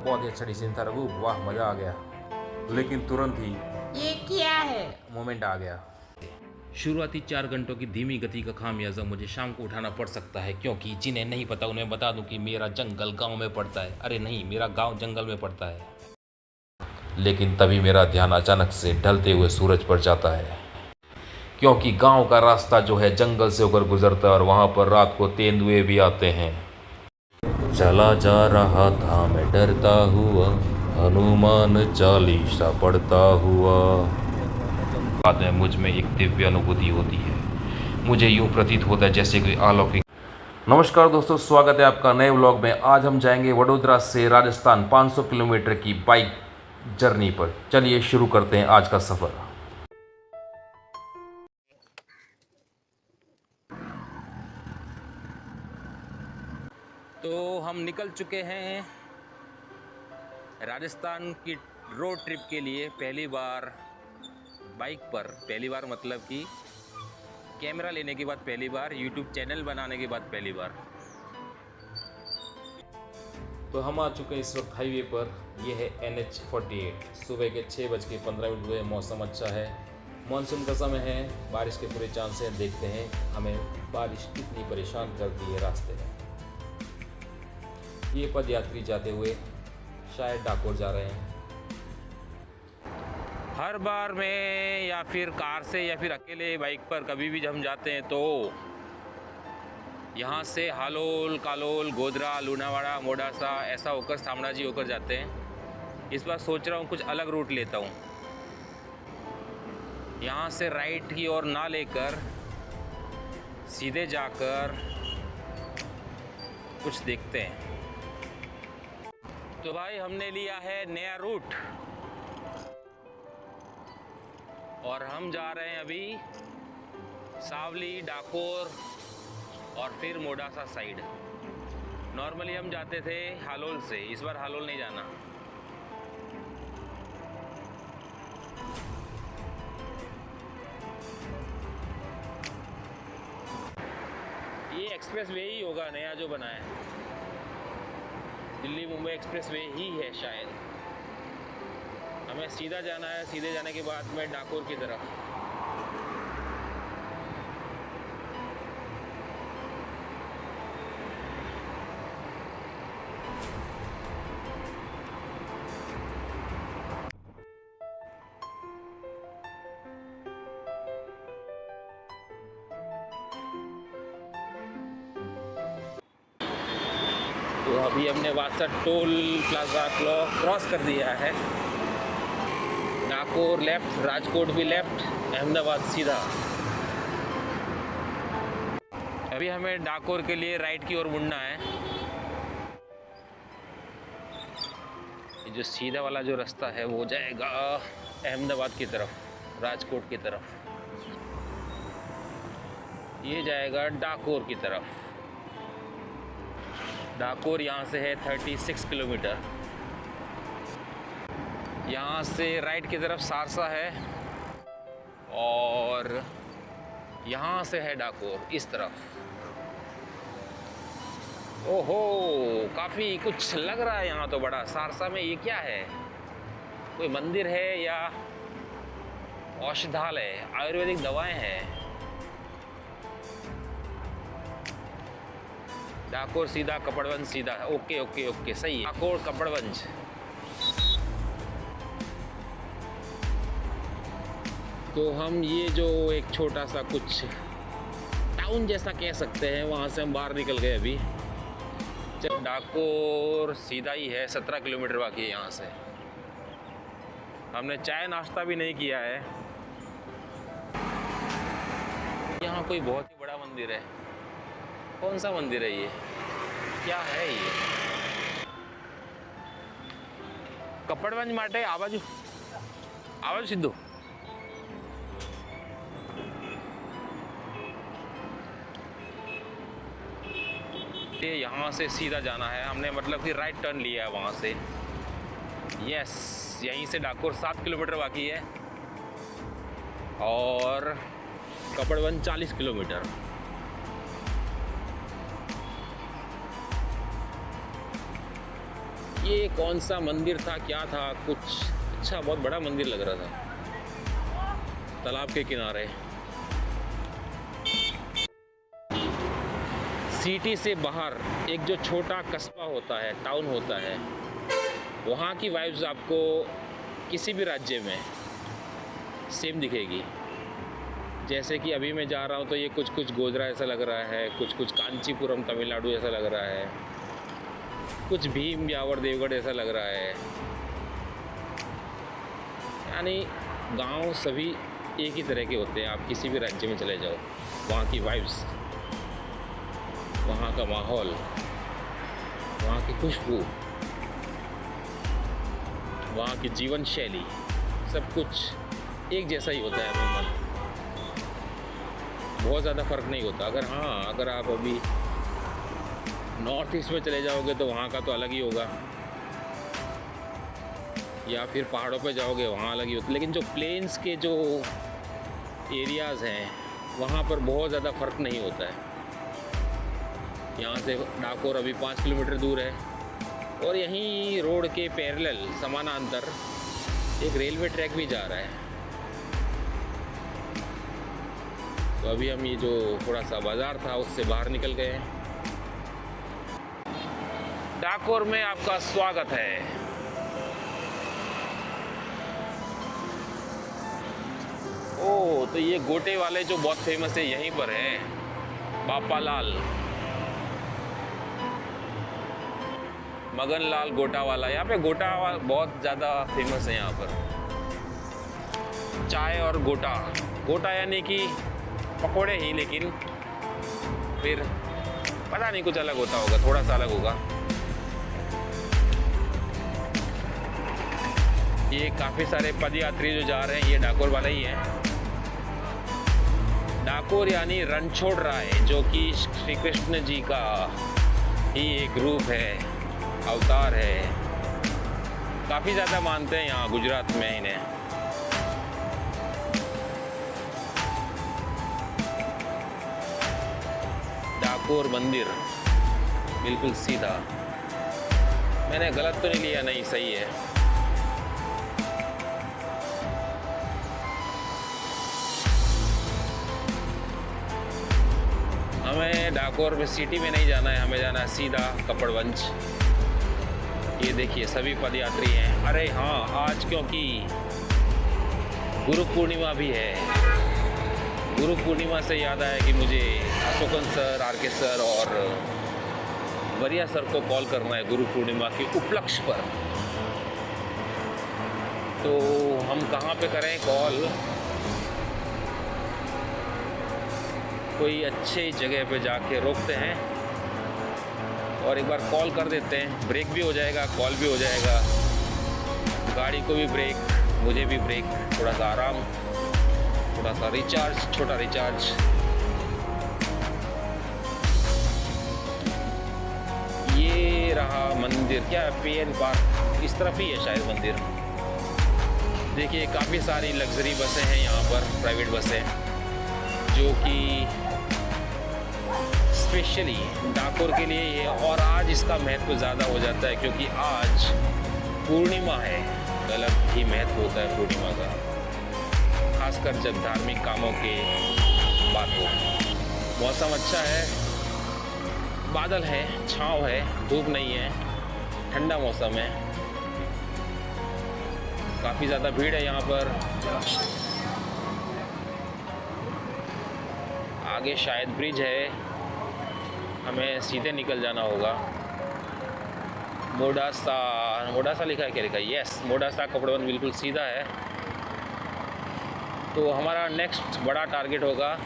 बहुत ही अच्छा डिसीजन था रघु, वाह मज़ा आ गया। लेकिन तुरंत ही ये क्या है? मोमेंट आ गया। शुरुआती 4 घंटों की धीमी गति का खामियाजा मुझे शाम को उठाना पड़ सकता है, क्योंकि जिन्हें नहीं पता उन्हें बता दूं कि मेरा जंगल गांव में पड़ता है। अरे नहीं, मेरा गांव जंगल में पड़ता है। लेकिन तभी मेरा ध्यान अचानक से ढलते हुए सूरज पर जाता है, क्योंकि गांव का रास्ता जो है जंगल से होकर गुजरता है और वहां पर रात को तेंदुए भी आते हैं। चला जा रहा था मैं डरता हुआ, हनुमान चालीसा पढ़ता हुआ। बाद में मुझ में एक दिव्य अनुभूति होती है। मुझे यूं प्रतीत होता है जैसे कोई अलौकिक। नमस्कार दोस्तों, स्वागत है आपका नए व्लॉग में। आज हम जाएंगे वडोदरा से राजस्थान 500 किलोमीटर की बाइक जर्नी पर। चलिए शुरू करते हैं आज का सफ़र। तो हम निकल चुके हैं राजस्थान की रोड ट्रिप के लिए। पहली बार बाइक पर, पहली बार मतलब कि कैमरा लेने के बाद पहली बार, यूट्यूब चैनल बनाने के बाद पहली बार। तो हम आ चुके हैं इस वक्त हाईवे पर। यह है NH48। सुबह के 6:15 हुए। मौसम अच्छा है, मानसून का समय है, बारिश के पूरे चांस हैं। देखते हैं हमें बारिश कितनी परेशान करती है रास्ते में। ये पद यात्री जाते हुए शायद डाकोर जा रहे हैं। हर बार मैं या फिर कार से या फिर अकेले बाइक पर कभी भी हम जाते हैं तो यहाँ से हालोल, कालोल, गोधरा, लूनावाड़ा, मोडासा ऐसा होकर शामड़ाजी होकर जाते हैं। इस बार सोच रहा हूँ कुछ अलग रूट लेता हूँ। यहाँ से राइट की ओर ना लेकर सीधे जाकर कुछ देखते हैं। तो भाई हमने लिया है नया रूट और हम जा रहे हैं अभी सावली, डाकोर और फिर मोडासा साइड। नॉर्मली हम जाते थे हालोल से, इस बार हालोल नहीं जाना। ये एक्सप्रेस वे ही होगा नया जो बना है, दिल्ली मुंबई एक्सप्रेस वे ही है शायद। हमें सीधा जाना है, सीधे जाने के बाद में डाकोर की तरफ। तो अभी हमने वासठ टोल प्लाजा क्रॉस कर दिया है। डाकोर लेफ्ट, राजकोट भी लेफ्ट, अहमदाबाद सीधा। अभी हमें डाकोर के लिए राइट की ओर मुड़ना है। ये जो सीधा वाला जो रास्ता है वो जाएगा अहमदाबाद की तरफ, राजकोट की तरफ। ये जाएगा डाकोर की तरफ। डाकोर यहाँ से है 36 किलोमीटर। यहाँ से राइट की तरफ सारसा है और यहाँ से है डाकोर इस तरफ। ओहो, काफ़ी कुछ लग रहा है यहाँ तो बड़ा। सारसा में ये क्या है, कोई मंदिर है या औषधालय, आयुर्वेदिक दवाएं हैं। डाकोर सीधा, कपड़वंज सीधा। ओके ओके ओके, सही है। डाकोर कपड़वंज। तो हम ये जो एक छोटा सा कुछ टाउन जैसा कह सकते हैं, वहाँ से हम बाहर निकल गए अभी। जब डाकोर सीधा ही है, 17 किलोमीटर बाकी है यहाँ से। हमने चाय नाश्ता भी नहीं किया है। यहाँ कोई बहुत ही बड़ा मंदिर है। कौन सा मंदिर है ये, क्या है ये? कपड़वंज माटे आवाजू आवाज सिद्धू। ये यहाँ से सीधा जाना है हमने, मतलब कि राइट टर्न लिया है वहाँ से। यस, यहीं से डाकोर 7 किलोमीटर बाकी है और कपड़वंज 40 किलोमीटर। ये कौन सा मंदिर था, क्या था, कुछ अच्छा बहुत बड़ा मंदिर लग रहा था, तालाब के किनारे। सिटी से बाहर एक जो छोटा कस्बा होता है, टाउन होता है, वहाँ की वाइब्स आपको किसी भी राज्य में सेम दिखेगी। जैसे कि अभी मैं जा रहा हूँ तो ये कुछ कुछ गोधरा ऐसा लग रहा है, कुछ कुछ कांचीपुरम तमिलनाडु ऐसा लग रहा है, कुछ भीम यावर देवगढ़ ऐसा लग रहा है। यानी गांव सभी एक ही तरह के होते हैं। आप किसी भी राज्य में चले जाओ, वहाँ की वाइब्स, वहाँ का माहौल, वहाँ की खुशबू, वहाँ की जीवन शैली, सब कुछ एक जैसा ही होता है अमूमन। बहुत ज़्यादा फ़र्क नहीं होता। अगर आप अभी नॉर्थ ईस्ट में चले जाओगे तो वहाँ का तो अलग ही होगा, या फिर पहाड़ों पे जाओगे वहाँ अलग ही होता है। लेकिन जो प्लेन्स के जो एरियाज़ हैं वहाँ पर बहुत ज़्यादा फ़र्क नहीं होता है। यहाँ से डाकोर अभी 5 किलोमीटर दूर है, और यहीं रोड के पैरेलल समानांतर एक रेलवे ट्रैक भी जा रहा है। तो अभी हम ये जो थोड़ा सा बाज़ार था उससे बाहर निकल गए हैं। डाकोर में आपका स्वागत है। ओह, तो ये गोटे वाले जो बहुत फेमस है यहीं पर है, बापा लाल, मगन लाल गोटा वाला। यहाँ पे गोटा बहुत ज़्यादा फेमस है यहाँ पर। चाय और गोटा, गोटा यानी कि पकोड़े ही, लेकिन फिर पता नहीं कुछ अलग होता होगा, थोड़ा सा अलग होगा। ये काफ़ी सारे पदयात्री जो जा रहे हैं ये डाकोर वाले ही हैं। डाकोर यानी रणछोड़ राय, जो कि श्री कृष्ण जी का ही एक रूप है, अवतार है। काफ़ी ज़्यादा मानते हैं यहाँ गुजरात में इन्हें। डाकोर मंदिर बिल्कुल सीधा। मैंने गलत तो नहीं लिया? नहीं, सही है। हमें डाकोर में सिटी में नहीं जाना है, हमें जाना है सीधा कपड़वंज। ये देखिए सभी पदयात्री हैं। अरे हाँ, आज क्योंकि गुरु पूर्णिमा भी है। गुरु पूर्णिमा से याद आया कि मुझे अशोकन सर, आर के सर और वरिया सर को कॉल करना है गुरु पूर्णिमा के उपलक्ष्य पर। तो हम कहाँ पे करें कॉल? कोई अच्छी जगह पे जाके रोकते हैं और एक बार कॉल कर देते हैं। ब्रेक भी हो जाएगा, कॉल भी हो जाएगा, गाड़ी को भी ब्रेक, मुझे भी ब्रेक, थोड़ा सा आराम, थोड़ा सा रिचार्ज, छोटा रिचार्ज। ये रहा मंदिर, क्या है, PN पार्क, इस तरफ ही है शायद मंदिर। देखिए काफ़ी सारी लग्जरी बसें हैं यहाँ पर, प्राइवेट बसें, जो कि स्पेशली डाकोर के लिए ये। और आज इसका महत्व ज़्यादा हो जाता है क्योंकि आज पूर्णिमा है। अलग ही महत्व होता है पूर्णिमा का, खासकर जब धार्मिक कामों की बात हो। मौसम अच्छा है, बादल है, छाँव है, धूप नहीं है, ठंडा मौसम है। काफ़ी ज़्यादा भीड़ है यहाँ पर। आगे शायद ब्रिज है, हमें सीधे निकल जाना होगा। मोडासा लिखा है, क्या लिखा है? यस, मोडासा कपड़वन बिल्कुल सीधा है। तो हमारा नेक्स्ट बड़ा टारगेट होगा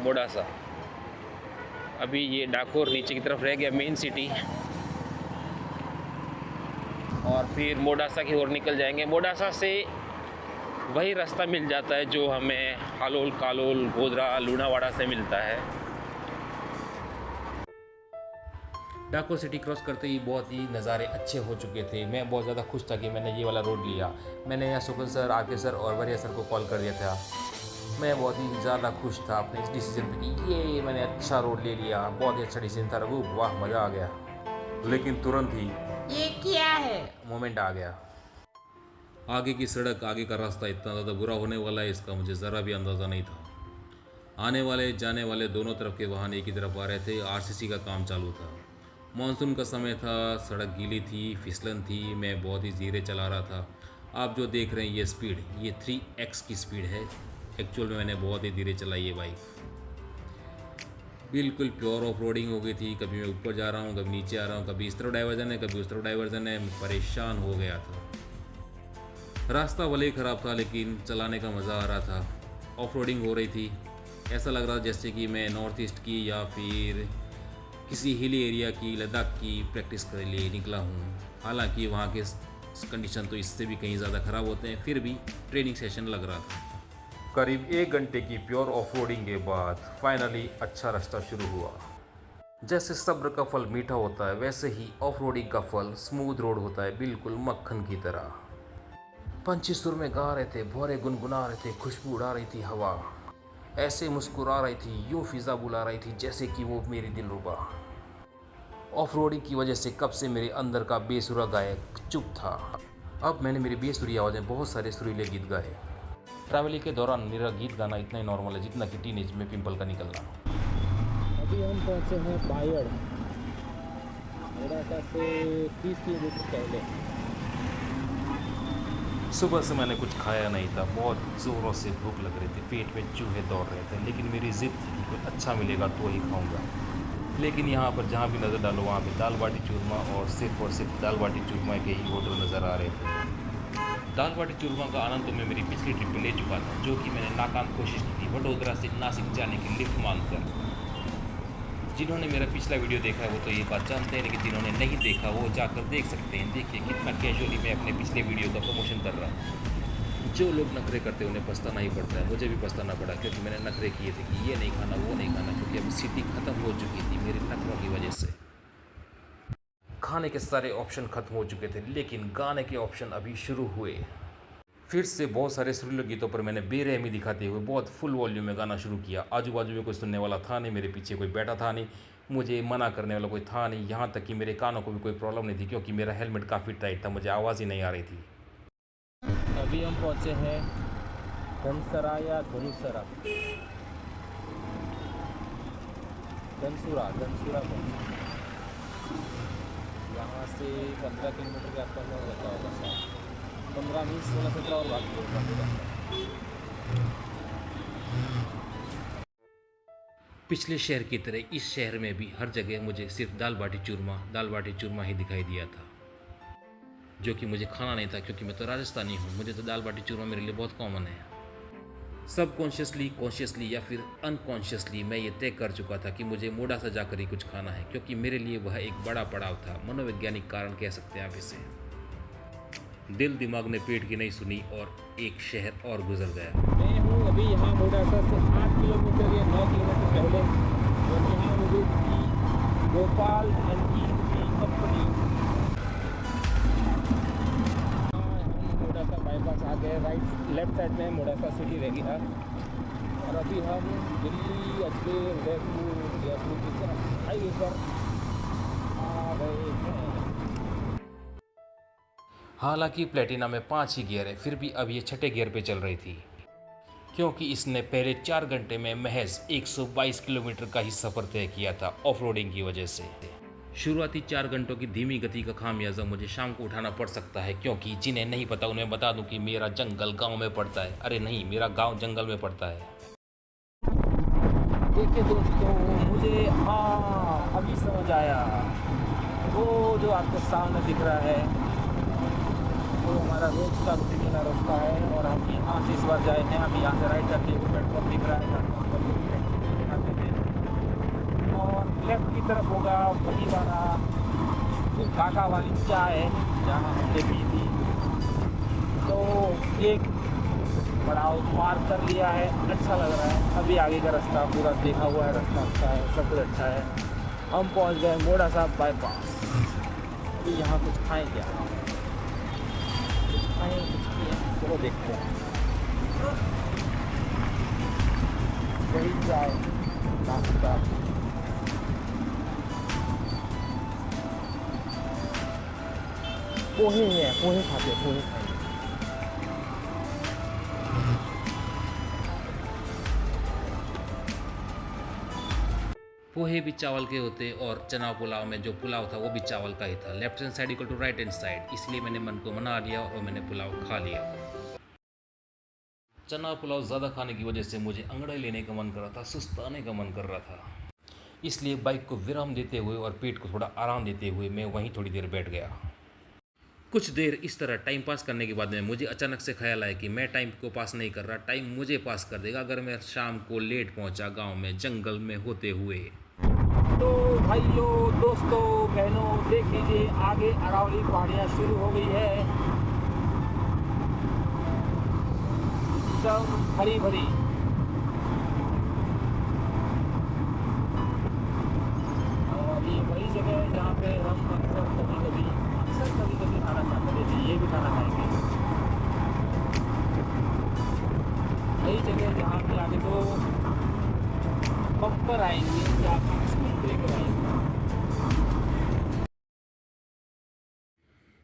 मोडासा। अभी ये डाकोर नीचे की तरफ रह गया, मेन सिटी, और फिर मोडासा की ओर निकल जाएंगे। मोडासा से वही रास्ता मिल जाता है जो हमें हालोल, कालोल, गोधरा, लूणावाड़ा से मिलता है। डाकोर सिटी क्रॉस करते ही बहुत ही नज़ारे अच्छे हो चुके थे। मैं बहुत ज़्यादा खुश था कि मैंने ये वाला रोड लिया। मैंने यहाँ सुकन सर, आर के सर और वरिया सर को कॉल कर दिया था। मैं बहुत ही ज़्यादा खुश था अपने इस डिसीजन पे कि ये मैंने अच्छा रोड ले लिया। बहुत ही अच्छा डिसीजन था रघु, वाह, मज़ा आ गया। लेकिन तुरंत ही ये किया है मोमेंट आ गया। आगे की सड़क, आगे का रास्ता इतना ज़्यादा बुरा होने वाला है इसका मुझे ज़रा भी अंदाज़ा नहीं था। आने वाले जाने वाले दोनों तरफ के वाहन एक ही तरफ आ रहे थे। आरसीसी का काम चालू था, मानसून का समय था, सड़क गीली थी, फिसलन थी, मैं बहुत ही धीरे चला रहा था। आप जो देख रहे हैं ये स्पीड, ये 3x की स्पीड है। एक्चुअल में मैंने बहुत ही धीरे चलाई ये बाइक। बिल्कुल प्योर ऑफ रोडिंग हो गई थी। कभी मैं ऊपर जा रहा हूँ, कभी नीचे आ रहा हूँ, कभी इस तरफ डाइवर्जन है, कभी उस तरफ डाइवर्जन है। मैं परेशान हो गया था। रास्ता भले ही ख़राब था लेकिन चलाने का मज़ा आ रहा था। ऑफ रोडिंग हो रही थी, ऐसा लग रहा था जैसे कि मैं नॉर्थ ईस्ट की या फिर किसी हिली एरिया की, लद्दाख की प्रैक्टिस के लिए निकला हूँ। हालांकि वहाँ के कंडीशन तो इससे भी कहीं ज़्यादा ख़राब होते हैं, फिर भी ट्रेनिंग सेशन लग रहा था। करीब 1 घंटे की प्योर ऑफ रोडिंग के बाद फाइनली अच्छा रास्ता शुरू हुआ। जैसे सब्र का फल मीठा होता है वैसे ही ऑफ रोडिंग का फल स्मूथ रोड होता है, बिल्कुल मक्खन की तरह। पंछी सुर में गा रहे थे, भौरे गुनगुना रहे थे, खुशबू उड़ा रही थी हवा, ऐसे मुस्कुरा रही थी, यूँ फिज़ा बुला रही थी जैसे कि वो मेरी दिलरुबा। ऑफ रोडिंग की वजह से कब से मेरे अंदर का बेसुरा गायक चुप था। अब मैंने मेरी बेसुरी आवाज़ में बहुत सारे सुरीले गीत गाए। ट्रैवलिंग के दौरान मेरा गीत गाना इतना ही नॉर्मल है जितना कि टीनेज में पिंपल का निकलना। अभी हम पहुँचे हैं बायड़, मोड़ासा से 30 किलोमीटर पहले। सुबह से मैंने कुछ खाया नहीं था, बहुत ज़ोरों से भूख लग रही थी, पेट में चूहे दौड़ रहे थे, लेकिन मेरी ज़िद थी कि कुछ अच्छा मिलेगा तो ही खाऊंगा। लेकिन यहाँ पर जहाँ भी नज़र डालो वहाँ पे दाल बाटी चूरमा और सिर्फ दाल बाटी चूरमा के ही होटल नज़र आ रहे थे। दाल बाटी चूरमा का आनंद तो मैं मेरी पिछली ट्रिप पे ले चुका था, जो कि मैंने नाकाम कोशिश की थी वडोदरा से नासिक जाने की लिफ्ट मांगकर। जिन्होंने मेरा पिछला वीडियो देखा है वो तो ये बात जानते हैं, लेकिन जिन्होंने नहीं देखा वो जाकर देख सकते हैं। देखिए कितना कैजुअली मैं अपने पिछले वीडियो का प्रमोशन कर रहा हूँ। जो लोग नखरे करते हैं उन्हें पछताना ही पड़ता है। मुझे भी पछताना पड़ा क्योंकि मैंने नखरे किए थे कि ये नहीं खाना वो नहीं खाना, क्योंकि अब सिटी ख़त्म हो चुकी थी मेरे नखरों की वजह से। खाने के सारे ऑप्शन ख़त्म हो चुके थे, लेकिन गाने के ऑप्शन अभी शुरू हुए। फिर से बहुत सारे सुरीले गीतों पर मैंने बेरहमी दिखाते हुए बहुत फुल वॉल्यूम में गाना शुरू किया। आजू बाजू में कोई सुनने वाला था नहीं, मेरे पीछे कोई बैठा था नहीं, मुझे मना करने वाला कोई था नहीं। यहाँ तक कि मेरे कानों को भी कोई प्रॉब्लम नहीं थी क्योंकि मेरा हेलमेट काफ़ी टाइट था, मुझे आवाज़ ही नहीं आ रही थी। अभी हम पहुँचे हैं धनसरा या धनुसरा, धनसुरा पहुँचे। यहाँ से 15 किलोमीटर के आसपास में होता होगा शायद, 15, 20, 16, 17 और बाकी होगा। पिछले शहर की तरह इस शहर में भी हर जगह मुझे सिर्फ दाल बाटी चूरमा ही दिखाई दिया था, जो कि मुझे खाना नहीं था क्योंकि मैं तो राजस्थानी हूँ। मुझे तो दाल बाटी चूरमा मेरे लिए बहुत कॉमन है। सब कॉन्शियसली या फिर अनकॉन्शियसली मैं ये तय कर चुका था कि मुझे मोड़ासा जाकर ही कुछ खाना है, क्योंकि मेरे लिए वह एक बड़ा पड़ाव था। मनोवैज्ञानिक कारण कह सकते हैं आप इसे। दिल दिमाग ने पेट की नहीं सुनी और एक शहर और गुजर गया। मैं हूँ अभी यहाँ मोड़ासा से 8 किलोमीटर या 9 किलोमीटर पहले, और यहाँ मुझे गोपाल एनजी की कंपनी। हम मोड़ासा बाईपास आ गए, लेफ्ट साइड में मोड़ासा सिटी रहेगी ना। और अभी हम दिल्ली, अजमेर, उदयपुर की तरफ हाईवे पर आ गए हैं। हालांकि प्लेटिना में 5 ही गियर है, फिर भी अब ये छठे गियर पे चल रही थी, क्योंकि इसने पहले 4 घंटे में महज 122 किलोमीटर का ही सफ़र तय किया था ऑफ रोडिंग की वजह से। शुरुआती 4 घंटों की धीमी गति का खामियाजा मुझे शाम को उठाना पड़ सकता है, क्योंकि जिन्हें नहीं पता उन्हें बता दूं कि मेरा जंगल गांव में पड़ता है। अरे नहीं, मेरा गांव जंगल में पड़ता है। देखिए दोस्तों, मुझे अभी समझ आया। वो जो आपके सामने दिख रहा है वो हमारा रोज का रूटीन वाला रास्ता है, और हम यहाँ से इस बार जाए हैं। हम यहाँ से राइट करके पेट्रोल दिख रहा है, आते थे, और लेफ्ट की तरफ होगा वही वाला जो काका वाली चाय जहाँ हमने पी थी। तो एक पड़ाव पार कर लिया है, अच्छा लग रहा है। अभी आगे का रास्ता पूरा देखा हुआ है, रास्ता अच्छा है, सब कुछ अच्छा है। हम पहुँच गए मोड़ासा बाईपास। अभी यहाँ कुछ खाएँ क्या, चलो देखते हैं। वही चाय नाश्ता। पोहे हैं, पोहे खाते हैं, पोहे खाएंगे। पोहे भी चावल के होते और चना पुलाव में जो पुलाव था वो भी चावल का ही था। Left hand side equal to right hand side, इसलिए मैंने मन को मना लिया और मैंने पुलाव खा लिया। चना पुलाव ज़्यादा खाने की वजह से मुझे अंगड़ाई लेने का मन कर रहा था, सुस्ताने का मन कर रहा था। इसलिए बाइक को विराम देते हुए और पेट को थोड़ा आराम देते हुए मैं वहीं थोड़ी देर बैठ गया। कुछ देर इस तरह टाइम पास करने के बाद में मुझे अचानक से ख्याल आया कि मैं टाइम को पास नहीं कर रहा, टाइम मुझे पास कर देगा अगर मैं शाम को लेट पहुंचा गांव में जंगल में होते हुए। तो भाइयों, दोस्तों, बहनों, देख लीजिए आगे अरावली पहाड़ियाँ शुरू हो गई है, सब हरी भरी। और ये वही जगह है जहाँ पे हम अक्सर कभी कभी खाना खाते थे, ये भी खाना खाएंगे। वही जगह है जहाँ पे आगे तो बम्पर आएंगे कि आप स्पीड ब्रेकर आएंगे।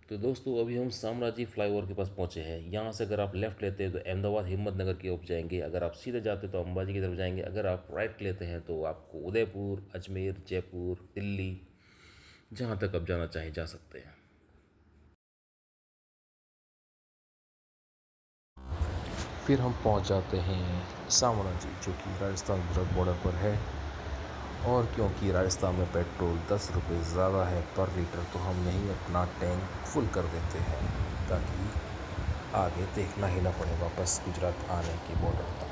तो दोस्तों अभी हम शामराजी फ्लाईओवर के पास पहुंचे हैं। यहाँ से अगर आप लेफ़्ट लेते हैं तो अहमदाबाद हिम्मतनगर की ओर जाएंगे, अगर आप सीधे जाते हैं तो अंबाजी की तरफ जाएंगे, अगर आप राइट लेते हैं तो आपको उदयपुर, अजमेर, जयपुर, दिल्ली, जहाँ तक आप जाना चाहें जा सकते हैं। फिर हम पहुँच जाते हैं शामराजी, जो कि राजस्थान गुजरात बॉर्डर पर है। और क्योंकि राजस्थान में पेट्रोल 10 रुपये ज़्यादा है पर लीटर, तो हम यहीं अपना टैंक फुल कर देते हैं ताकि आगे देखना ही ना पड़े वापस गुजरात आने के बॉर्डर तक।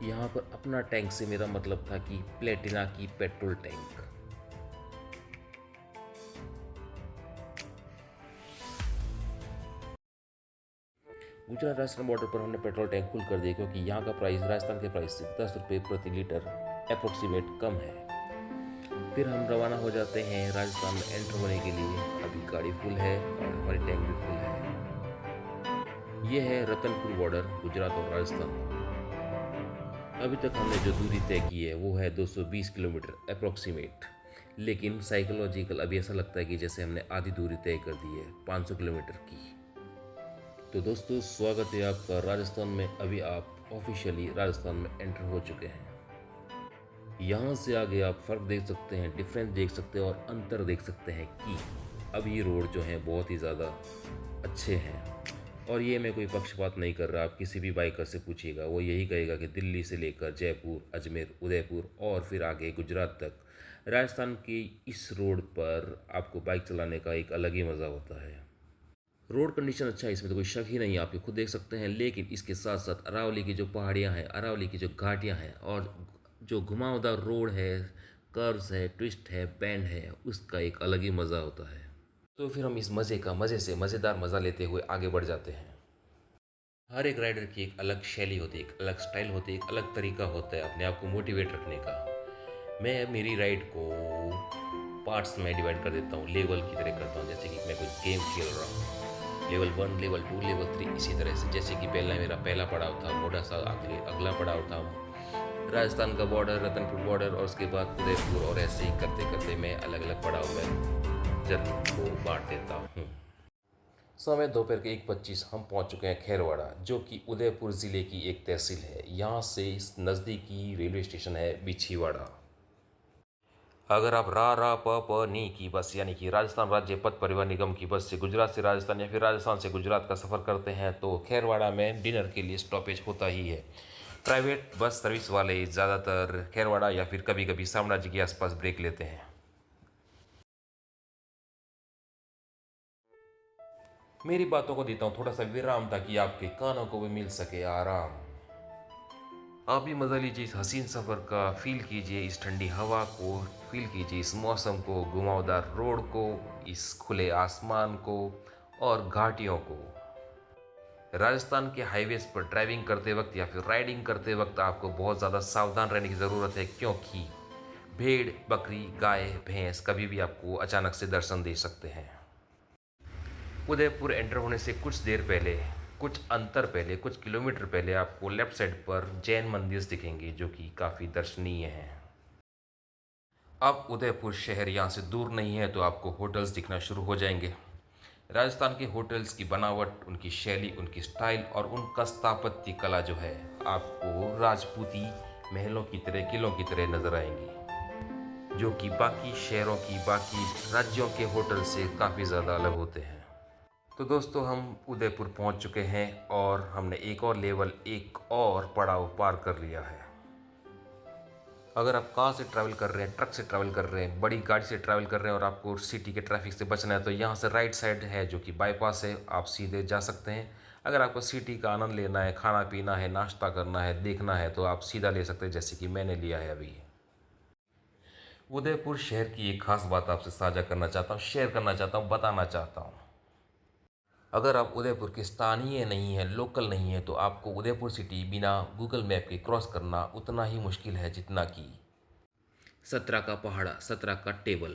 यहाँ पर अपना टैंक से मेरा मतलब था कि प्लेटिना की petrol tank. Gujarat Rajasthan border पर हमने पेट्रोल टैंक फुल कर दिया क्योंकि यहाँ का प्राइस राजस्थान के प्राइस से 10 रुपये प्रति लीटर अप्रोक्सीमेट कम है। फिर हम रवाना हो जाते हैं राजस्थान में एंटर होने के लिए। अभी गाड़ी फुल है और हमारी टैंक भी फुल है। ये है रतनपुर बॉर्डर गुजरात और राजस्थान का। अभी तक हमने जो दूरी तय की है वो है 220 किलोमीटर अप्रोक्सीमेट, लेकिन साइकोलॉजिकल अभी ऐसा लगता है कि जैसे हमने आधी दूरी तय कर दी है 500 किलोमीटर की। तो दोस्तों स्वागत है आपका राजस्थान में। अभी आप ऑफिशियली राजस्थान में एंटर हो चुके हैं। यहाँ से आगे आप फ़र्क देख सकते हैं, डिफरेंस देख सकते हैं और अंतर देख सकते हैं कि अब ये रोड जो हैं बहुत ही ज़्यादा अच्छे हैं। और ये मैं कोई पक्षपात नहीं कर रहा, आप किसी भी बाइकर से पूछिएगा वो यही कहेगा कि दिल्ली से लेकर जयपुर, अजमेर, उदयपुर और फिर आगे गुजरात तक राजस्थान की इस रोड पर आपको बाइक चलाने का एक अलग ही मज़ा होता है। रोड कंडीशन अच्छा है, इसमें तो कोई शक ही नहीं है, आप खुद देख सकते हैं। लेकिन इसके साथ साथ अरावली की जो पहाड़ियाँ हैं, अरावली की जो घाटियाँ हैं और जो घुमावदार रोड है, कर्व्स है, ट्विस्ट है, बैंड है, उसका एक अलग ही मज़ा होता है। तो फिर हम इस मज़े से मज़ेदार मज़ा लेते हुए आगे बढ़ जाते हैं। हर एक राइडर की एक अलग शैली होती है, एक अलग स्टाइल होती है, एक अलग तरीका होता है अपने आप को मोटिवेट रखने का। मैं मेरी राइड को पार्ट्स में डिवाइड कर देता हूँ, लेवल की तरह करता हूँ। जैसे कि मैं कोई गेम खेल रहा हूँ, लेवल 1, लेवल 2, लेवल 3, इसी तरह से। जैसे कि मेरा पहला पड़ाव था मोटा सा, आखिरी अगला पड़ाव था राजस्थान का बॉर्डर, रतनपुर बॉर्डर, और उसके बाद उदयपुर, और ऐसे ही करते करते मैं अलग अलग पड़ाव में जर्नी को बांट देता हूँ। समय दोपहर के 1:25 हम पहुँच चुके हैं खैरवाड़ा, जो कि उदयपुर ज़िले की एक तहसील है। यहाँ से नज़दीकी रेलवे स्टेशन है बिछीवाड़ा। अगर आप रा प प नी की बस यानी कि राजस्थान राज्य पथ परिवहन निगम की बस से गुजरात से राजस्थान या फिर राजस्थान से गुजरात का सफ़र करते हैं तो खैरवाड़ा में डिनर के लिए स्टॉपेज होता ही है। प्राइवेट बस सर्विस वाले ज़्यादातर खैरवाड़ा या फिर कभी कभी शामराजी के आसपास ब्रेक लेते हैं। मेरी बातों को देता हूँ थोड़ा सा विराम ताकि आपके कानों को भी मिल सके आराम। आप भी मज़ा लीजिए इस हसीन सफ़र का, फील कीजिए इस ठंडी हवा को, फील कीजिए इस मौसम को, घुमावदार रोड को, इस खुले आसमान को और घाटियों को। राजस्थान के हाईवेज़ पर ड्राइविंग करते वक्त या फिर राइडिंग करते वक्त आपको बहुत ज़्यादा सावधान रहने की ज़रूरत है, क्योंकि भेड़, बकरी, गाय, भैंस कभी भी आपको अचानक से दर्शन दे सकते हैं। उदयपुर एंटर होने से कुछ देर पहले, कुछ अंतर पहले, कुछ किलोमीटर पहले आपको लेफ्ट साइड पर जैन मंदिर दिखेंगे जो कि काफ़ी दर्शनीय हैं। अब उदयपुर शहर यहाँ से दूर नहीं है तो आपको होटल्स दिखना शुरू हो जाएंगे। राजस्थान के होटल्स की बनावट, उनकी शैली, उनकी स्टाइल और उनका स्थापत्य कला जो है आपको राजपूती महलों की तरह, किलों की तरह नजर आएंगी, जो कि बाकी शहरों की, बाकी राज्यों के होटल से काफ़ी ज़्यादा अलग होते हैं। तो दोस्तों, हम उदयपुर पहुंच चुके हैं और हमने एक और लेवल, एक और पड़ाव पार कर लिया है। अगर आप कार से ट्रैवल कर रहे हैं, ट्रक से ट्रैवल कर रहे हैं, बड़ी गाड़ी से ट्रैवल कर रहे हैं और आपको सिटी के ट्रैफिक से बचना है, तो यहाँ से राइट साइड है जो कि बाईपास है, आप सीधे जा सकते हैं। अगर आपको सिटी का आनंद लेना है, खाना पीना है, नाश्ता करना है, देखना है, तो आप सीधा ले सकते हैं, जैसे कि मैंने लिया है अभी। उदयपुर शहर की एक खास बात आपसे साझा करना चाहता हूँ, शेयर करना चाहता हूँ, बताना चाहता हूँ। अगर आप उदयपुर के स्थानीय नहीं हैं, लोकल नहीं हैं, तो आपको उदयपुर सिटी बिना गूगल मैप के क्रॉस करना उतना ही मुश्किल है जितना कि 17 का पहाड़ा, 17 का टेबल।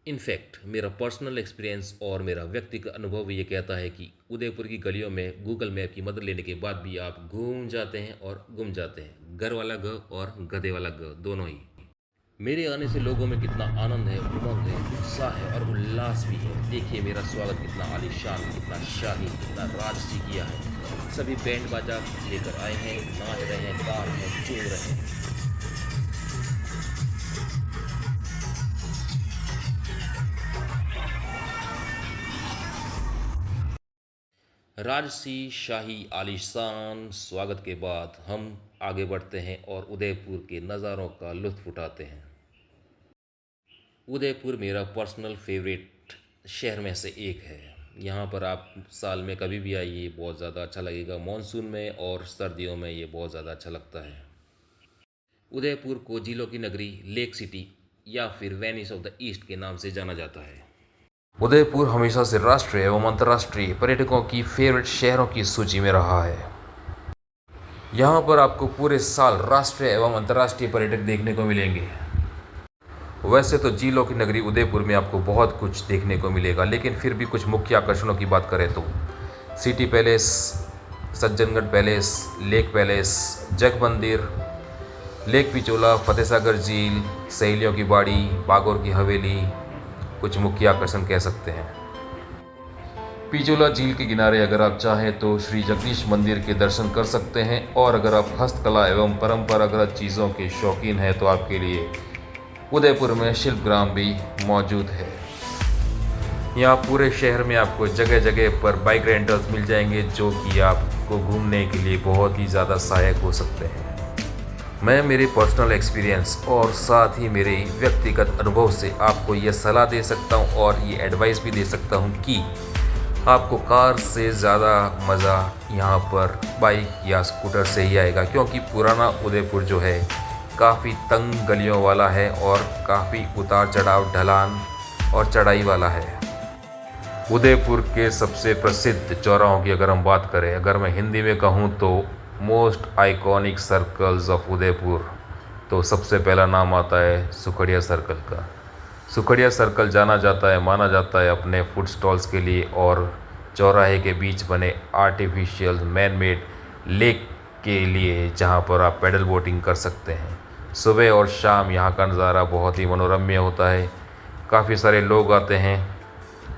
इनफैक्ट मेरा पर्सनल एक्सपीरियंस और मेरा व्यक्तिगत अनुभव ये कहता है कि उदयपुर की गलियों में गूगल मैप की मदद लेने के बाद भी आप घूम जाते हैं और गुम जाते हैं। घर वाला ग और गधे वाला ग, दोनों ही। मेरे आने से लोगों में कितना आनंद है, उमंग है, उत्साह है और उल्लास भी है। देखिए मेरा स्वागत कितना आलीशान, कितना शाही, कितना राजसी किया है। सभी बैंड बाजा लेकर आए हैं, नाच रहे हैं, गा रहे हैं, झूम रहे हैं। राजसी, शाही, आलीशान स्वागत के बाद हम आगे बढ़ते हैं और उदयपुर के नज़ारों का लुत्फ उठाते हैं। उदयपुर मेरा पर्सनल फेवरेट शहर में से एक है। यहाँ पर आप साल में कभी भी आइए, बहुत ज़्यादा अच्छा लगेगा। मॉनसून में और सर्दियों में ये बहुत ज़्यादा अच्छा लगता है। उदयपुर को झीलों की नगरी, लेक सिटी या फिर वेनिस ऑफ द ईस्ट के नाम से जाना जाता है। उदयपुर हमेशा से राष्ट्रीय एवं अंतर्राष्ट्रीय पर्यटकों की फेवरेट शहरों की सूची में रहा है। यहाँ पर आपको पूरे साल राष्ट्रीय एवं अंतर्राष्ट्रीय पर्यटक देखने को मिलेंगे। वैसे तो झीलों की नगरी उदयपुर में आपको बहुत कुछ देखने को मिलेगा, लेकिन फिर भी कुछ मुख्य आकर्षणों की बात करें तो city palace, Sajjangarh palace, lake palace, Jag Mandir, lake Pichola, Fateh Sagar झील, सहेलियों की बाड़ी, बागौर की हवेली कुछ मुख्य आकर्षण कह सकते हैं। पिचोला झील के किनारे अगर आप चाहें तो श्री जगदीश मंदिर के दर्शन कर सकते हैं, और अगर आप हस्तकला एवं परंपरागत चीज़ों के शौकीन हैं तो आपके लिए उदयपुर में शिल्पग्राम भी मौजूद है। यहाँ पूरे शहर में आपको जगह जगह पर बाइक रेंटल्स मिल जाएंगे, जो कि आपको घूमने के लिए बहुत ही ज़्यादा सहायक हो सकते हैं। मैं मेरे पर्सनल एक्सपीरियंस और साथ ही मेरे व्यक्तिगत अनुभव से आपको ये सलाह दे सकता हूँ और ये एडवाइस भी दे सकता हूँ कि आपको कार से ज़्यादा मज़ा यहाँ पर बाइक या स्कूटर से ही आएगा, क्योंकि पुराना उदयपुर जो है काफ़ी तंग गलियों वाला है और काफ़ी उतार चढ़ाव, ढलान और चढ़ाई वाला है। उदयपुर के सबसे प्रसिद्ध चौराहों की अगर हम बात करें, अगर मैं हिंदी में कहूँ तो most iconic circles of Udaipur, तो सबसे पहला नाम आता है सुखड़िया सर्कल का। सुखड़िया सर्कल जाना जाता है, माना जाता है अपने फूड स्टॉल्स के लिए और चौराहे के बीच बने आर्टिफिशियल मैन मेड लेक के लिए, जहाँ पर आप पैडल बोटिंग कर सकते हैं। सुबह और शाम यहाँ का नज़ारा बहुत ही मनोरम्य होता है। काफ़ी सारे लोग आते हैं,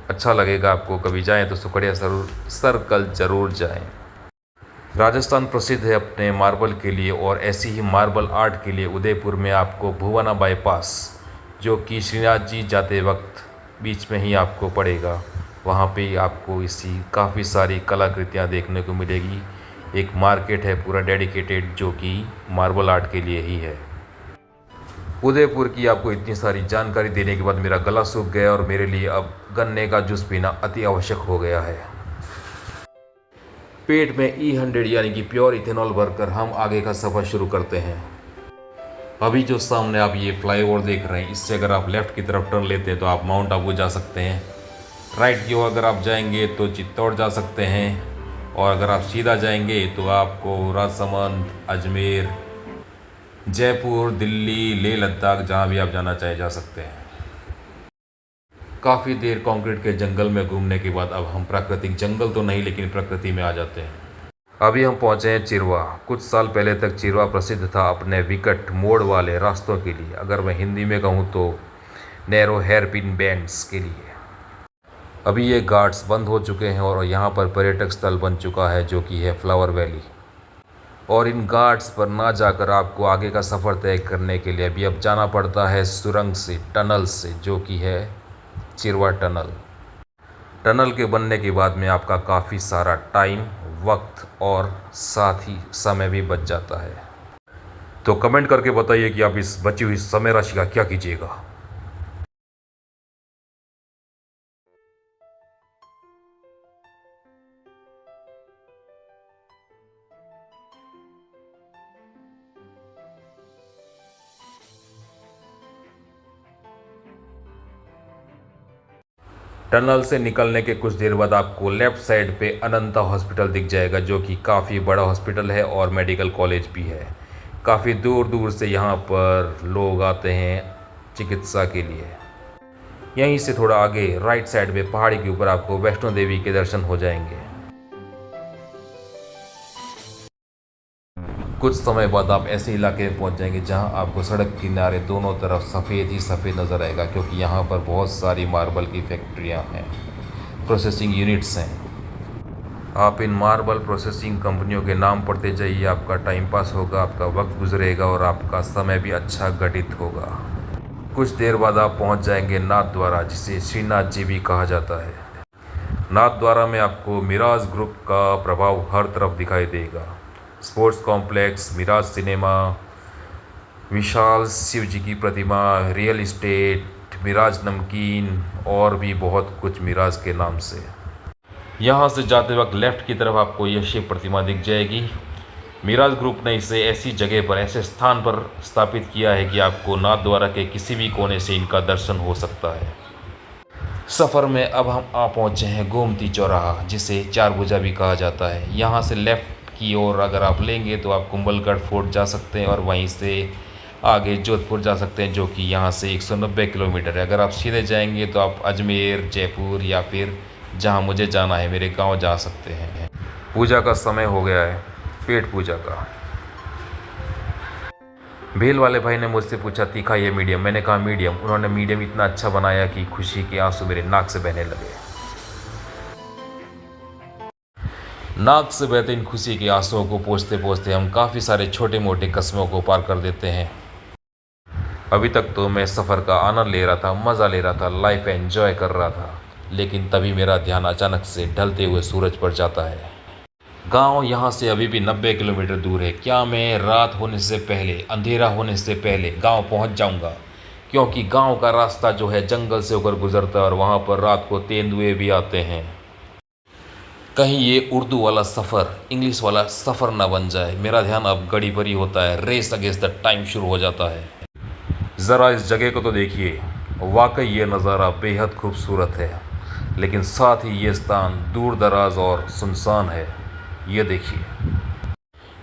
अच्छा लगेगा आपको। कभी जाएं तो सुखड़िया सर्कल ज़रूर जाएं। राजस्थान प्रसिद्ध है अपने मार्बल के लिए, और ऐसी ही मार्बल आर्ट के लिए उदयपुर में आपको भुवना बाईपास, जो कि श्रीनाथ जी जाते वक्त बीच में ही आपको पड़ेगा, वहाँ पे आपको इसी काफ़ी सारी कलाकृतियाँ देखने को मिलेगी। एक मार्केट है पूरा डेडिकेटेड, जो कि मार्बल आर्ट के लिए ही है। उदयपुर की आपको इतनी सारी जानकारी देने के बाद मेरा गला सूख गया और मेरे लिए अब गन्ने का जूस पीना अति आवश्यक हो गया है। पेट में E100 यानी कि प्योर इथेनॉल भरकर हम आगे का सफ़र शुरू करते हैं। अभी जो सामने आप ये फ्लाईओवर देख रहे हैं, इससे अगर आप लेफ़्ट की तरफ टर्न लेते हैं तो आप माउंट आबू जा सकते हैं। राइट की ओर अगर आप जाएंगे तो चित्तौड़ जा सकते हैं, और अगर आप सीधा जाएंगे तो आपको राजसमंद, अजमेर, जयपुर, दिल्ली, लेह लद्दाख, जहाँ भी आप जाना चाहे जा सकते हैं। काफ़ी देर कंक्रीट के जंगल में घूमने के बाद अब हम प्राकृतिक जंगल तो नहीं लेकिन प्रकृति में आ जाते हैं। अभी हम पहुँचे हैं चिरवा। कुछ साल पहले तक चिरवा प्रसिद्ध था अपने विकट मोड़ वाले रास्तों के लिए, अगर मैं हिंदी में कहूँ तो नैरो हेयर पिन बैंड्स के लिए। अभी ये घाट्स बंद हो चुके हैं और यहाँ पर पर्यटक स्थल बन चुका है जो कि है फ्लावर वैली। और इन घाट्स पर ना जाकर आपको आगे का सफ़र तय करने के लिए अभी अब जाना पड़ता है सुरंग से, टनल से, जो कि है चिरवा टनल। टनल के बनने के बाद में आपका काफ़ी सारा टाइम, वक्त और साथ ही समय भी बच जाता है। तो कमेंट करके बताइए कि आप इस बची हुई समय राशि का क्या कीजिएगा। टनल से निकलने के कुछ देर बाद आपको लेफ़्ट साइड पे अनंता हॉस्पिटल दिख जाएगा, जो कि काफ़ी बड़ा हॉस्पिटल है और मेडिकल कॉलेज भी है। काफ़ी दूर दूर से यहाँ पर लोग आते हैं चिकित्सा के लिए। यहीं से थोड़ा आगे राइट साइड पे पहाड़ी के ऊपर आपको वैष्णो देवी के दर्शन हो जाएंगे। कुछ समय बाद आप ऐसे इलाके में पहुँच जाएंगे जहाँ आपको सड़क किनारे दोनों तरफ सफ़ेद ही सफ़ेद नज़र आएगा, क्योंकि यहाँ पर बहुत सारी मार्बल की फैक्ट्रियाँ हैं, प्रोसेसिंग यूनिट्स हैं। आप इन मार्बल प्रोसेसिंग कंपनियों के नाम पढ़ते जाइए, आपका टाइम पास होगा, आपका वक्त गुजरेगा और आपका समय भी अच्छा घटित होगा। कुछ देर बाद आप पहुंच जाएंगे नाथ द्वारा, जिसे श्रीनाथ जी भी कहा जाता है। नाथ द्वारा में आपको मिराज ग्रुप का प्रभाव हर तरफ दिखाई देगा। स्पोर्ट्स कॉम्प्लेक्स, मिराज सिनेमा, विशाल शिव जी की प्रतिमा, रियल इस्टेट, मिराज नमकीन और भी बहुत कुछ मिराज के नाम से। यहाँ से जाते वक्त लेफ़्ट की तरफ आपको यह शिव प्रतिमा दिख जाएगी। मिराज ग्रुप ने इसे ऐसी जगह पर, ऐसे स्थान पर स्थापित किया है कि आपको नाथ द्वारा के किसी भी कोने से इनका दर्शन हो सकता है। सफ़र में अब हम पहुँचे हैं गोमती चौराहा, जिसे चारभुजा भी कहा जाता है। यहाँ से लेफ़्ट की ओर अगर आप लेंगे तो आप कुंभलगढ़ फोर्ट जा सकते हैं और वहीं से आगे जोधपुर जा सकते हैं, जो कि यहाँ से 190 किलोमीटर है। अगर आप सीधे जाएंगे तो आप अजमेर, जयपुर या फिर जहाँ मुझे जाना है मेरे गांव जा सकते हैं। पूजा का समय हो गया है, पेट पूजा का। भेल वाले भाई ने मुझसे पूछा तीखा या मीडियम, मैंने कहा मीडियम। उन्होंने मीडियम इतना अच्छा बनाया कि खुशी के आंसू मेरे नाक से बहने लगे। नाक से बहते इन खुशी के आंसुओं को पोंछते पोंछते हम काफ़ी सारे छोटे मोटे कस्बों को पार कर देते हैं। अभी तक तो मैं सफ़र का आनंद ले रहा था, मज़ा ले रहा था, लाइफ एंजॉय कर रहा था, लेकिन तभी मेरा ध्यान अचानक से ढलते हुए सूरज पर जाता है। गांव यहाँ से अभी भी 90 किलोमीटर दूर है। क्या मैं रात होने से पहले, अंधेरा होने से पहले गांव पहुँच जाऊँगा? क्योंकि गांव का रास्ता जो है जंगल से होकर गुजरता है और वहाँ पर रात को तेंदुए भी आते हैं। कहीं ये उर्दू वाला सफ़र, इंग्लिश वाला सफ़र ना बन जाए। मेरा ध्यान अब घड़ी पर ही होता है, रेस अगेंस्ट द टाइम शुरू हो जाता है। ज़रा इस जगह को तो देखिए, वाकई ये नज़ारा बेहद खूबसूरत है, लेकिन साथ ही ये स्थान दूर दराज और सुनसान है। ये देखिए,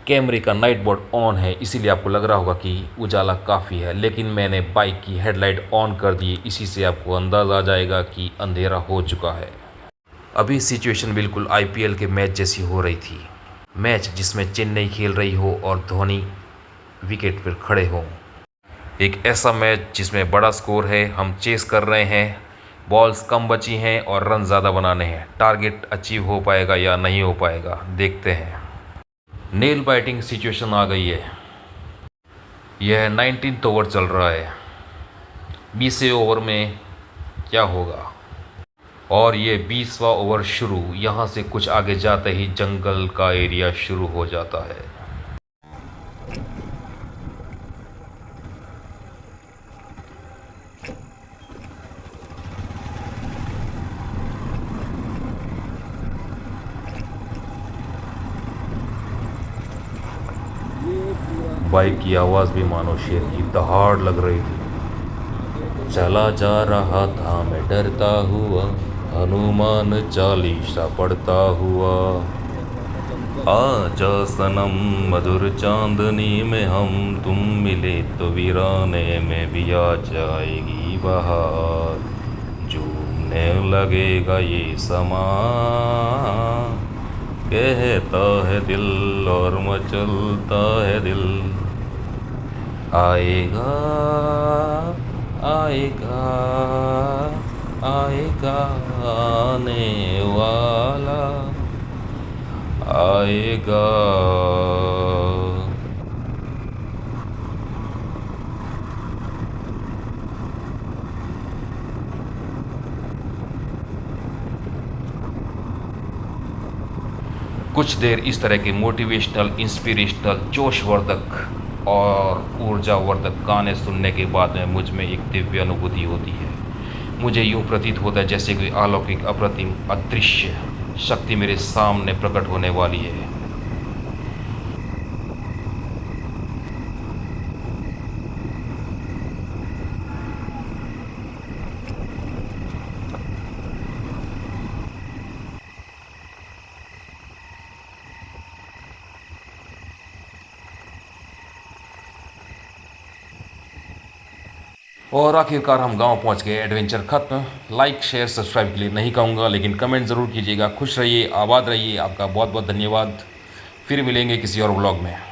कैमरे का नाइट मोड ऑन है, इसीलिए आपको लग रहा होगा कि उजाला काफ़ी है, लेकिन मैंने बाइक की हेडलाइट ऑन कर दी। इसी से आपको अंदाज़ा आ जाएगा कि अंधेरा हो चुका है। अभी सिचुएशन बिल्कुल आईपीएल के मैच जैसी हो रही थी। मैच जिसमें चेन्नई खेल रही हो और धोनी विकेट पर खड़े हों। एक ऐसा मैच जिसमें बड़ा स्कोर है, हम चेस कर रहे हैं, बॉल्स कम बची हैं और रन ज़्यादा बनाने हैं। टारगेट अचीव हो पाएगा या नहीं हो पाएगा, देखते हैं। नेल बाइटिंग सिचुएशन आ गई है। यह 19th ओवर चल रहा है। 20वें ओवर में क्या होगा? और ये 20वां ओवर शुरू। यहाँ से कुछ आगे जाते ही जंगल का एरिया शुरू हो जाता है। बाइक की आवाज़ भी मानो शेर की दहाड़ लग रही थी। चला जा रहा था मैं डरता हुआ, हनुमान चालीसा पढ़ता हुआ। आजा सनम मधुर चांदनी में हम तुम मिले तो वीराने में भी आ जाएगी बहार। झूमने लगेगा ये समा, कहता है दिल और मचलता है दिल। आएगा आएगा आएगा आने वाला आएगा। कुछ देर इस तरह के मोटिवेशनल, इंस्पिरेशनल, जोशवर्धक और ऊर्जावर्धक गाने सुनने के बाद में मुझ में एक दिव्य अनुभूति होती है। मुझे यूँ प्रतीत होता है जैसे कोई अलौकिक, अप्रतिम, अदृश्य शक्ति मेरे सामने प्रकट होने वाली है। और आखिरकार हम गांव पहुंच गए। एडवेंचर खत्म। लाइक, शेयर, सब्सक्राइब के लिए नहीं कहूँगा, लेकिन कमेंट ज़रूर कीजिएगा। खुश रहिए, आबाद रहिए। आपका बहुत बहुत धन्यवाद। फिर मिलेंगे किसी और व्लॉग में।